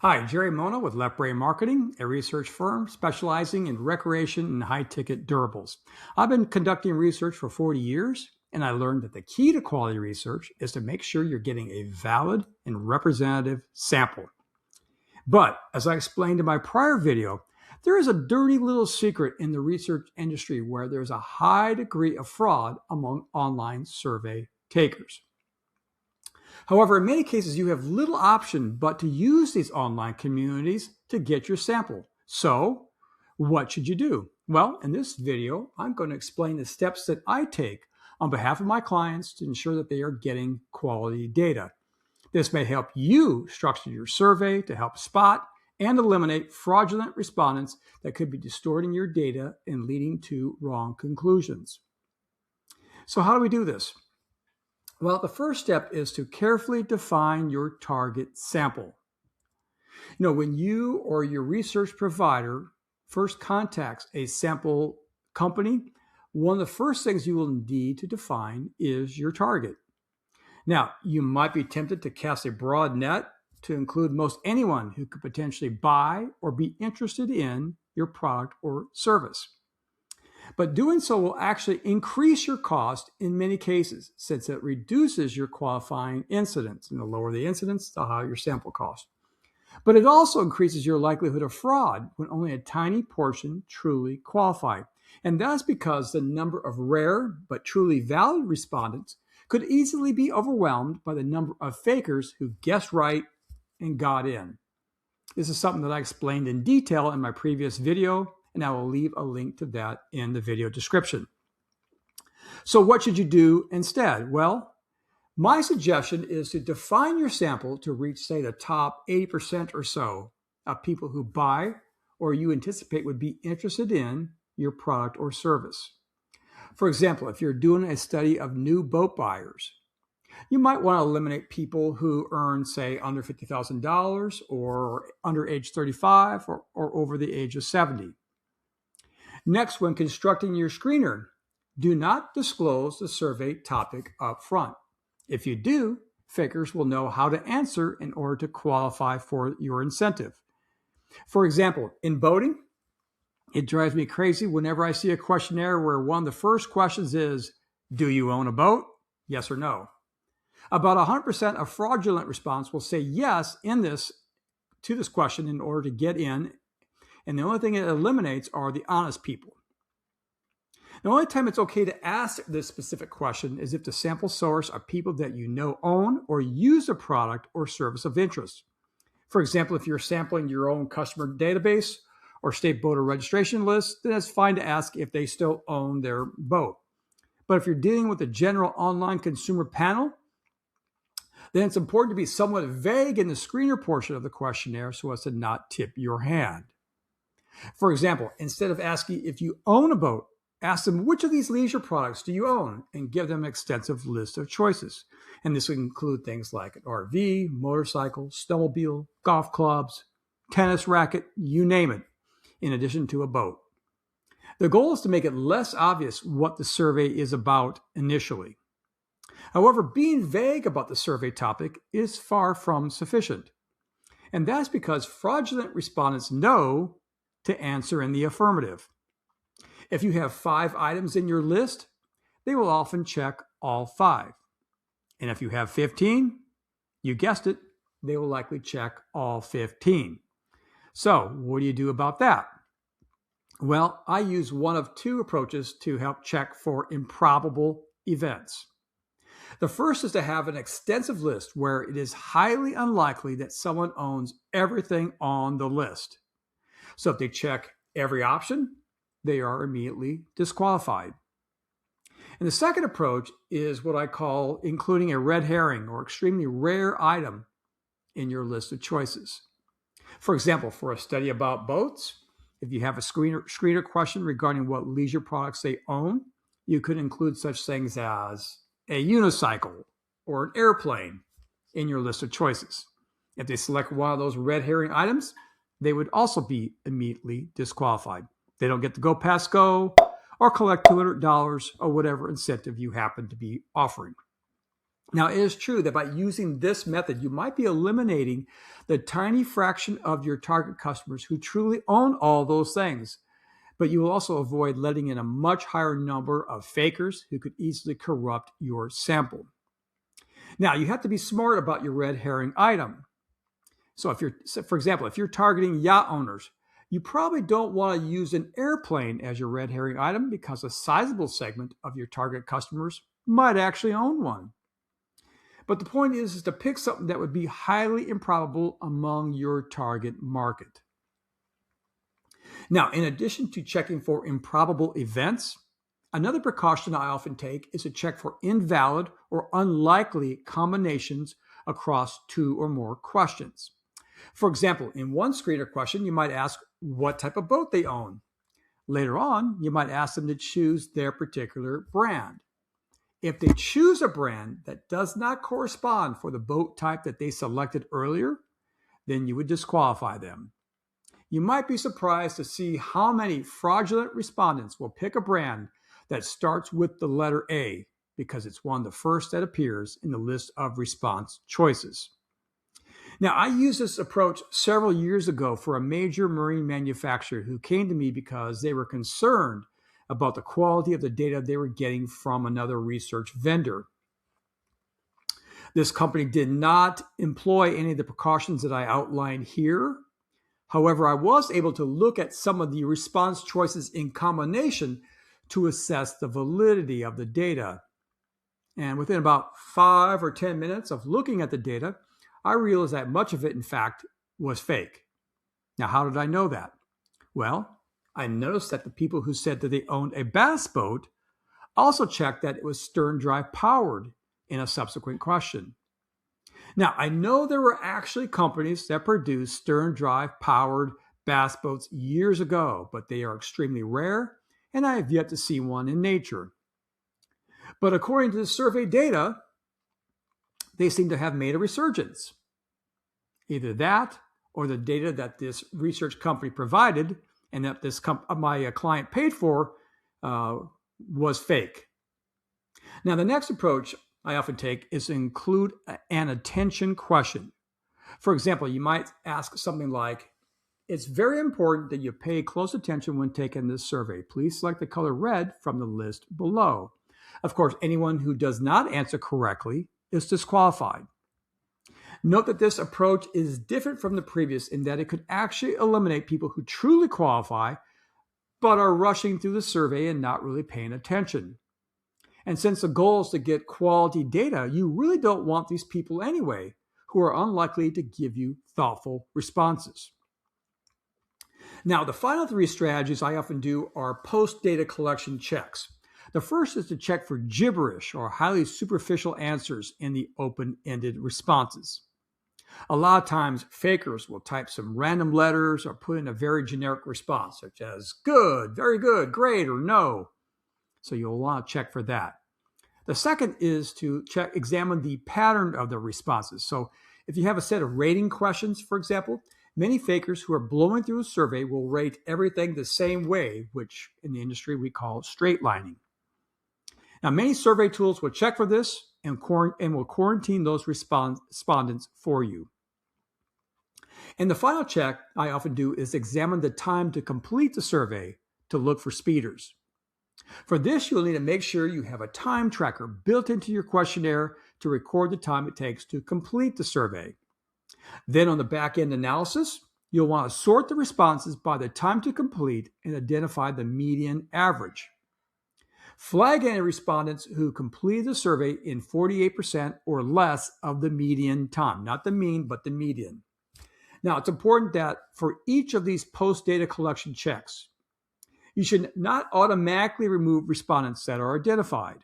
Hi, Jerry Mona with Left Brain Marketing, a research firm specializing in recreation and high-ticket durables. I've been conducting research for 40 years, and I learned that the key to quality research is to make sure you're getting a valid and representative sample. But as I explained in my prior video, there is a dirty little secret in the research industry where there's a high degree of fraud among online survey takers. However, in many cases, you have little option but to use these online communities to get your sample. So, what should you do? Well, in this video, I'm going to explain the steps that I take on behalf of my clients to ensure that they are getting quality data. This may help you structure your survey to help spot and eliminate fraudulent respondents that could be distorting your data and leading to wrong conclusions. So, how do we do this? Well, the first step is to carefully define your target sample. When you or your research provider first contacts a sample company, one of the first things you will need to define is your target. Now, you might be tempted to cast a broad net to include most anyone who could potentially buy or be interested in your product or service. But doing so will actually increase your cost in many cases, since it reduces your qualifying incidence. And the lower the incidence, the higher your sample cost. But it also increases your likelihood of fraud when only a tiny portion truly qualify. And that's because the number of rare but truly valid respondents could easily be overwhelmed by the number of fakers who guessed right and got in. This is something that I explained in detail in my previous video, and I will leave a link to that in the video description. So what should you do instead? Well, my suggestion is to define your sample to reach, say, the top 80% or so of people who buy or you anticipate would be interested in your product or service. For example, if you're doing a study of new boat buyers, you might want to eliminate people who earn, say, under $50,000 or under age 35 or over the age of 70. Next, when constructing your screener, do not disclose the survey topic up front. If you do, fakers will know how to answer in order to qualify for your incentive. For example, in boating, it drives me crazy whenever I see a questionnaire where one of the first questions is, do you own a boat? Yes or no. About 100% of fraudulent response will say yes to this question in order to get in. And the only thing it eliminates are the honest people. The only time it's okay to ask this specific question is if the sample source are people that you know own or use a product or service of interest. For example, if you're sampling your own customer database or state boater registration list, then it's fine to ask if they still own their boat. But if you're dealing with a general online consumer panel, then it's important to be somewhat vague in the screener portion of the questionnaire so as to not tip your hand. For example, instead of asking if you own a boat, ask them which of these leisure products do you own and give them an extensive list of choices. And this would include things like an RV, motorcycle, snowmobile, golf clubs, tennis racket, you name it, in addition to a boat. The goal is to make it less obvious what the survey is about initially. However, being vague about the survey topic is far from sufficient. And that's because fraudulent respondents know to answer in the affirmative. If you have 5 items in your list, they will often check all 5. And if you have 15, you guessed it, they will likely check all 15. So what do you do about that? Well, I use one of 2 approaches to help check for improbable events. The first is to have an extensive list where it is highly unlikely that someone owns everything on the list. So if they check every option, they are immediately disqualified. And the second approach is what I call including a red herring or extremely rare item in your list of choices. For example, for a study about boats, if you have a screener question regarding what leisure products they own, you could include such things as a unicycle or an airplane in your list of choices. If they select one of those red herring items, they would also be immediately disqualified. They don't get to go past go or collect $200 or whatever incentive you happen to be offering. Now, it is true that by using this method, you might be eliminating the tiny fraction of your target customers who truly own all those things, but you will also avoid letting in a much higher number of fakers who could easily corrupt your sample. Now, you have to be smart about your red herring item. So for example, if you're targeting yacht owners, you probably don't want to use an airplane as your red herring item because a sizable segment of your target customers might actually own one. But the point is to pick something that would be highly improbable among your target market. Now, in addition to checking for improbable events, another precaution I often take is to check for invalid or unlikely combinations across two or more questions. For example, in one screener question, you might ask what type of boat they own. Later on, you might ask them to choose their particular brand. If they choose a brand that does not correspond for the boat type that they selected earlier, then you would disqualify them. You might be surprised to see how many fraudulent respondents will pick a brand that starts with the letter A because it's one of the first that appears in the list of response choices. Now, I used this approach several years ago for a major marine manufacturer who came to me because they were concerned about the quality of the data they were getting from another research vendor. This company did not employ any of the precautions that I outlined here. However, I was able to look at some of the response choices in combination to assess the validity of the data. And within about 5 or 10 minutes of looking at the data, I realized that much of it, in fact, was fake. Now, how did I know that? Well, I noticed that the people who said that they owned a bass boat also checked that it was stern drive powered in a subsequent question. Now, I know there were actually companies that produced stern drive powered bass boats years ago, but they are extremely rare, and I have yet to see one in nature. But according to the survey data, they seem to have made a resurgence. Either that or the data that this research company provided and that my client paid for was fake. Now, the next approach I often take is to include an attention question. For example, you might ask something like, it's very important that you pay close attention when taking this survey. Please select the color red from the list below. Of course, anyone who does not answer correctly is disqualified. Note that this approach is different from the previous in that it could actually eliminate people who truly qualify but are rushing through the survey and not really paying attention. And since the goal is to get quality data, you really don't want these people anyway, who are unlikely to give you thoughtful responses. Now, the final 3 strategies I often do are post-data collection checks. The first is to check for gibberish or highly superficial answers in the open-ended responses. A lot of times, fakers will type some random letters or put in a very generic response, such as good, very good, great, or no. So you'll want to check for that. The second is to examine the pattern of the responses. So if you have a set of rating questions, for example, many fakers who are blowing through a survey will rate everything the same way, which in the industry we call straight lining. Now, many survey tools will check for this and will quarantine those respondents for you. And the final check I often do is examine the time to complete the survey to look for speeders. For this, you'll need to make sure you have a time tracker built into your questionnaire to record the time it takes to complete the survey. Then on the back-end analysis, you'll want to sort the responses by the time to complete and identify the median average. Flag any respondents who completed the survey in 48% or less of the median time, not the mean, but the median. Now, it's important that for each of these post-data collection checks, you should not automatically remove respondents that are identified.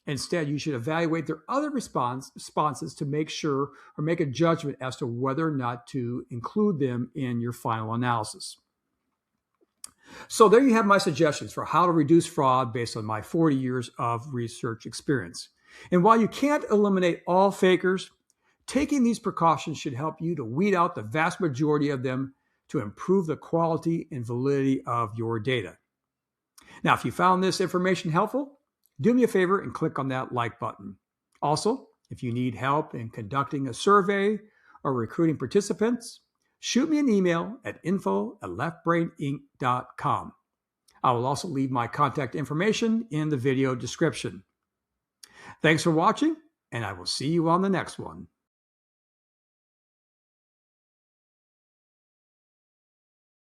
Instead, you should evaluate their other responses to make sure or make a judgment as to whether or not to include them in your final analysis. So there you have my suggestions for how to reduce fraud based on my 40 years of research experience. And while you can't eliminate all fakers, taking these precautions should help you to weed out the vast majority of them to improve the quality and validity of your data. Now, if you found this information helpful, do me a favor and click on that like button. Also, If you need help in conducting a survey or recruiting participants, shoot me an email at info@leftbraininc.com. I will also leave my contact information in the video description. Thanks for watching, and I will see you on the next one.